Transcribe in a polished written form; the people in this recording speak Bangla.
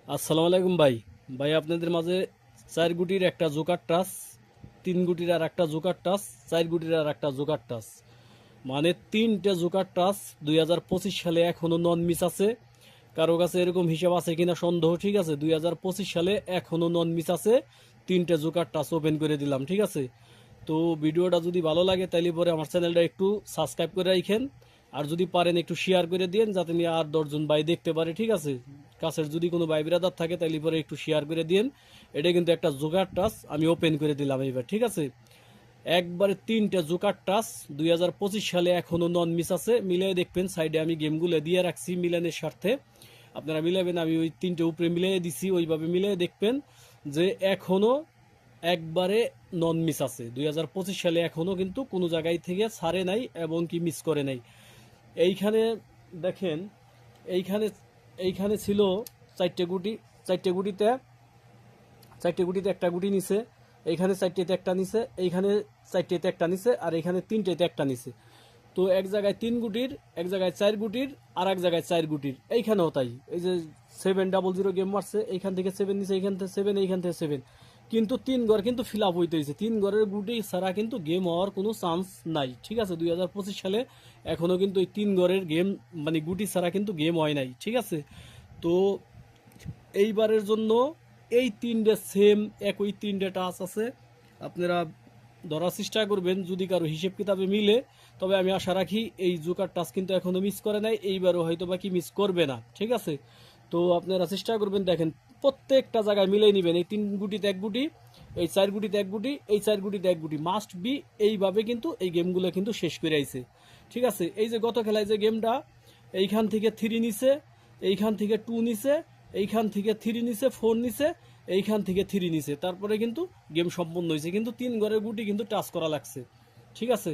আসসালামু আলাইকুম ভাই। ভাই আপনাদের মাঝে 4 গুটির একটা জোকার টাচ, 3 গুটির আর একটা জোকার টাচ, 4 গুটির আর একটা জোকার টাচ, মানে 3টে জোকার টাচ 2025 সালে এখনো নন মিস আছে। কারো কাছে এরকম হিসাব আছে কিনা সন্দেহ, ঠিক আছে। 2025 সালে এখনো নন মিস আছে, 3টে জোকার টাচ ওপেন করে দিলাম, ঠিক আছে। তো ভিডিওটা যদি ভালো লাগে তাহলে পরে আমার চ্যানেলটা একটু সাবস্ক্রাইব করে রাখেন, আর যদি পারেন একটু শেয়ার করে দিন যাতে নিয়ে আর 10জন ভাই দেখতে পারে, ঠিক আছে। কাছের যদি কোনো ভাই ব্রাদার থাকে তাহলে পরে একটু শেয়ার করে দিন। এটা কিন্তু একটা জোকার টাচ আমি ওপেন করে দিলাম এবার, ঠিক আছে। একবারে 3টে জোকার টাচ 2025 সালে এখনো নন মিস আছে। মিলিয়ে দেখবেন, সাইডে আমি গেমগুলো দিয়ে রাখছি মিলানের স্বার্থে, আপনারা মিলাবেন। আমি ওই 3টে উপরে মিলিয়ে দিছি, ওইভাবে মিলিয়ে দেখবেন যে এখনো একবারে নন মিস আছে। 2025 সালে এখনো কিন্তু কোনো জায়গায় থেকে ছাড়ে নাই এবং কি মিস করে নাই। এইখানে দেখেন, এইখানে এইখানে ছিল 4টে গুটি, 4টে গুটিতে 4টে গুটিতে একটা গুটি নিছে, এইখানে 4টেতে একটা নিছে, এইখানে 4টেতে একটা নিছে, আর এইখানে 3টেতে একটা নিছে। তো এক জায়গায় 3 গুটির, এক জায়গায় 4 গুটির, আর এক জায়গায় 4 গুটির, এইখানেও তাই। এই যে 700 গেম মারছে, এইখান থেকে 7 নিছে, এইখান থেকে 7, এইখান থেকে 7, কিন্তু 3 ঘর কিন্তু ফিল আপ হইতে হয়েছে। 3 ঘরের গুটি ছাড়া কিন্তু গেম হওয়ার কোনো চান্স নাই, ঠিক আছে। 2025 সালে এখনো কিন্তু এই 3 ঘরের গেম, মানে গুটি ছাড়া কিন্তু গেম হয় নাই, ঠিক আছে। তো এইবারের জন্য এই 3টে সেম একই 3টে টাচ আছে। আপনারা ধরার চেষ্টা করবেন, যদি কারো হিসেব কিতাবে মিলে তবে আমি আশা রাখি এই জোকার টাচ কিন্তু এখনো মিস করে নাই, এইবারও হয়তো বা কি মিস করবে না, ঠিক আছে। তো আপনারা চেষ্টা করবেন, দেখেন প্রত্যেকটা জায়গায় মিলিয়ে নেবেন। এই 3 গুটিতে 1 গুটি, এই 4 গুটিতে 1 গুটি, এই 4 গুটিতে 1 গুটি, মাস্ট বি। এইভাবে কিন্তু এই গেমগুলো কিন্তু শেষ করে আইছে, ঠিক আছে। এই যে গত খেলায় যে গেমটা, এইখান থেকে 3 নিছে, এইখান থেকে 2 নিছে, এইখান থেকে 3 নিছে, 4 নিছে, এইখান থেকে 3 নিছে, তারপরে কিন্তু গেম সম্পূর্ণ হয়েছে, কিন্তু 3 ঘরের গুটি কিন্তু টাচ করা লাগছে, ঠিক আছে।